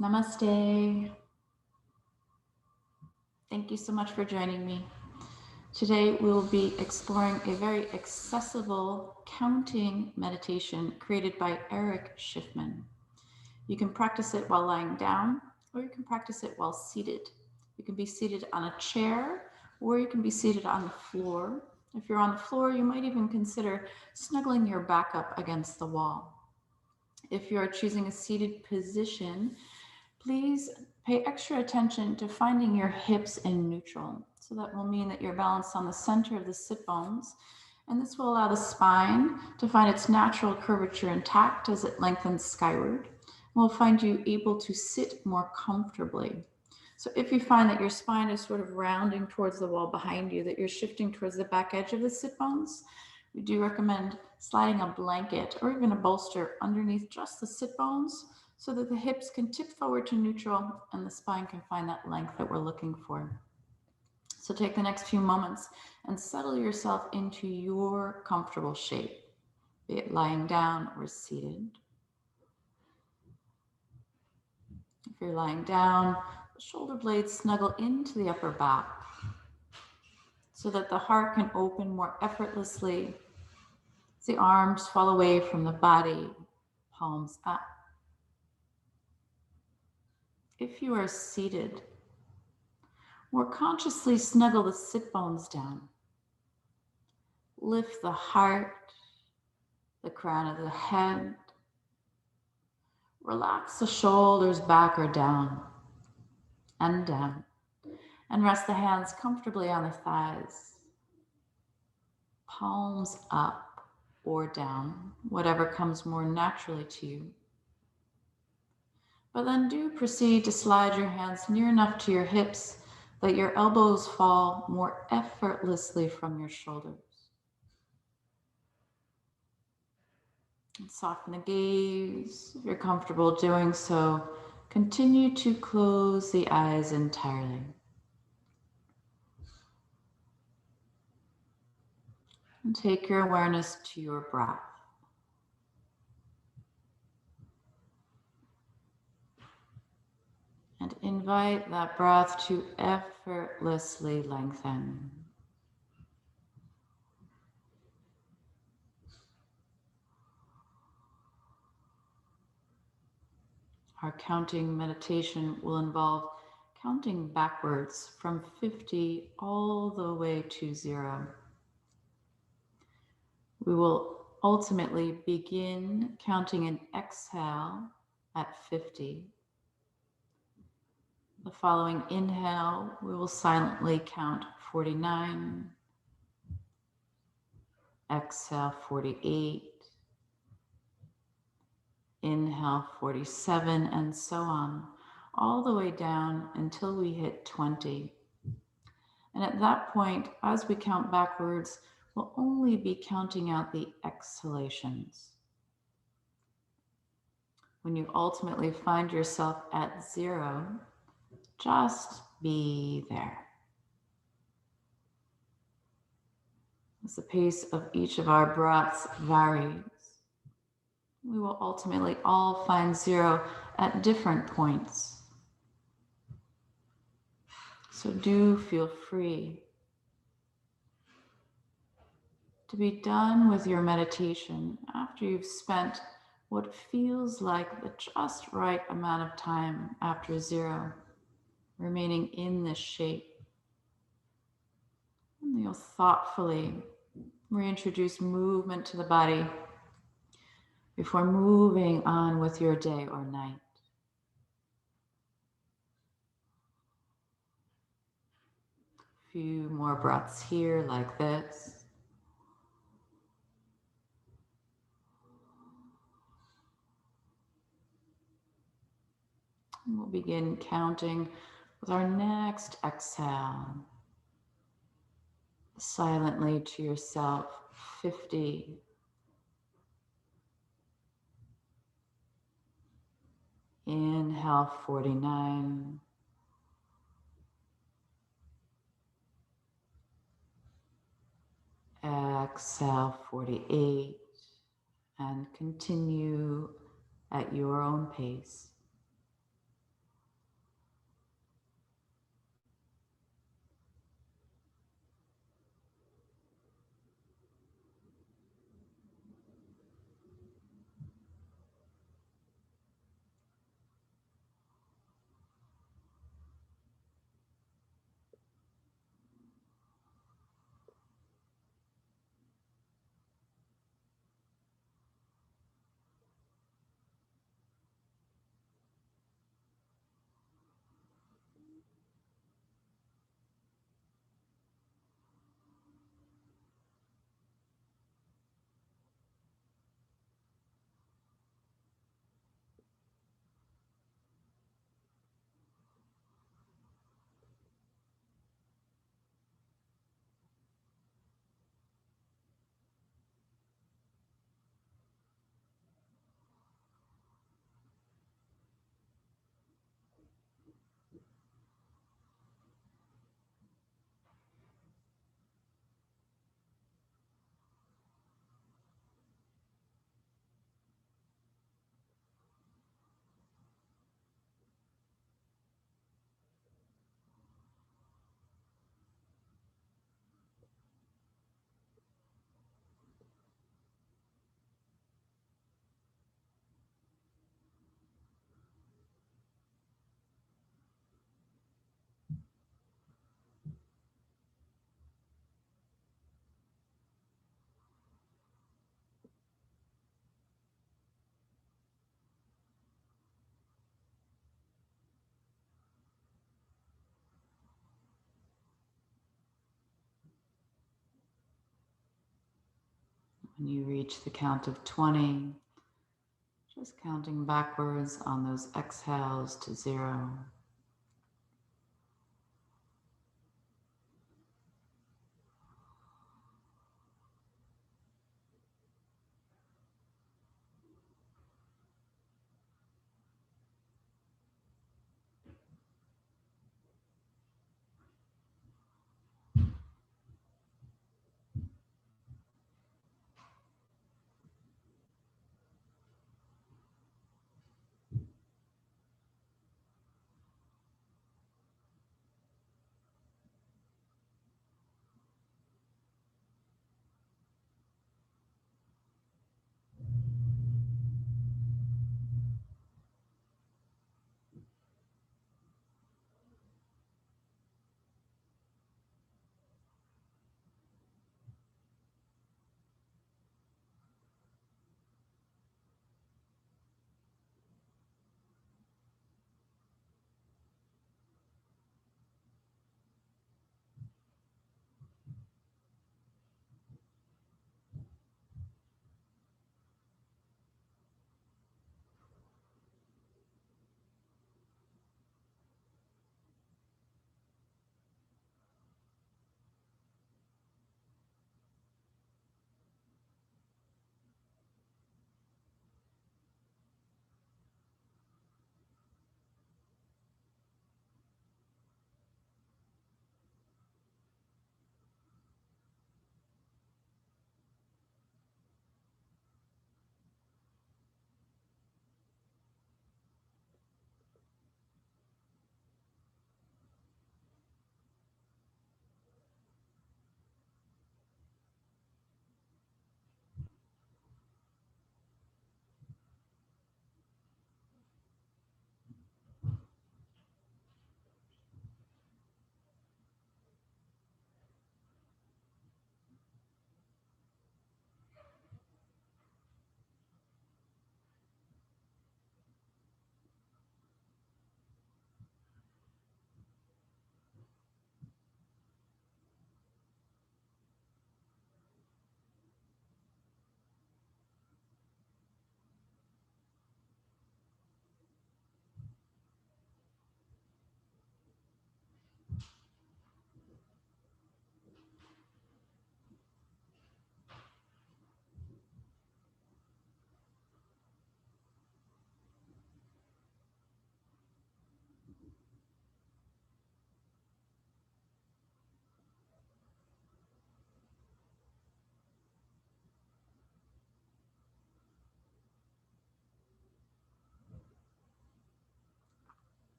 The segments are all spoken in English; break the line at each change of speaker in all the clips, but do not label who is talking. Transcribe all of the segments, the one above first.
Namaste. Thank you so much for joining me. Today we will be exploring a very accessible counting meditation created by Erich Schiffmann. You can practice it while lying down, or you can practice it while seated. You can be seated on a chair, or you can be seated on the floor. If you're on the floor, you might even consider snuggling your back up against the wall. If you're choosing a seated position, please pay extra attention to finding your hips in neutral. So that will mean that you're balanced on the center of the sit bones, and this will allow the spine to find its natural curvature intact as it lengthens skyward. Will find you able to sit more comfortably. So if you find that your spine is sort of rounding towards the wall behind you, that you're shifting towards the back edge of the sit bones, we do recommend sliding a blanket or even a bolster underneath just the sit bones so that the hips can tip forward to neutral and the spine can find that length that we're looking for. So take the next few moments and settle yourself into your comfortable shape, be it lying down or seated. If you're lying down, the shoulder blades snuggle into the upper back so that the heart can open more effortlessly as the arms fall away from the body, palms up. If you are seated, more consciously snuggle the sit bones down. Lift the heart, the crown of the head. Relax the shoulders back or down and down. And rest the hands comfortably on the thighs. Palms up or down, whatever comes more naturally to you. But then do proceed to slide your hands near enough to your hips that your elbows fall more effortlessly from your shoulders. And soften the gaze. If you're comfortable doing so, continue to close the eyes entirely. And take your awareness to your breath. And invite that breath to effortlessly lengthen. Our counting meditation will involve counting backwards from 50 all the way to 0. We will ultimately begin counting an exhale at 50. The following inhale, we will silently count 49, exhale 48, inhale 47, and so on, all the way down until we hit 20. And at that point, as we count backwards, we'll only be counting out the exhalations. When you ultimately find yourself at 0, just be there. As the pace of each of our breaths varies, we will ultimately all find 0 at different points. So do feel free to be done with your meditation after you've spent what feels like the just right amount of time after 0, remaining in this shape. And you'll thoughtfully reintroduce movement to the body before moving on with your day or night. A few more breaths here like this. And we'll begin counting with our next exhale. Silently to yourself, 50. Inhale, 49. Exhale, 48. And continue at your own pace. When you reach the count of 20, just counting backwards on those exhales to 0.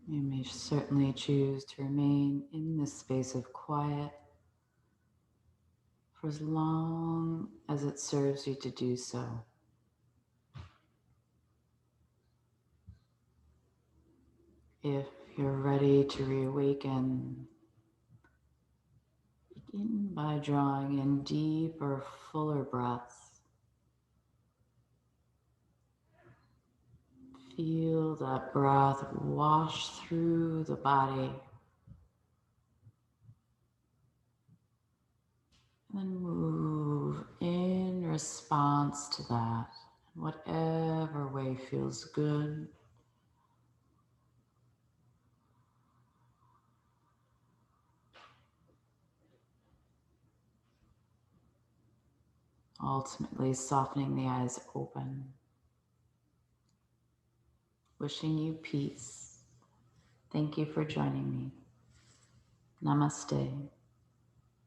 You may certainly choose to remain in this space of quiet for as long as it serves you to do so. If you're ready to reawaken, begin by drawing in deeper, fuller breaths. Feel that breath wash through the body. And then move in response to that, in whatever way feels good. Ultimately softening the eyes open. Wishing you peace. Thank you for joining me. Namaste.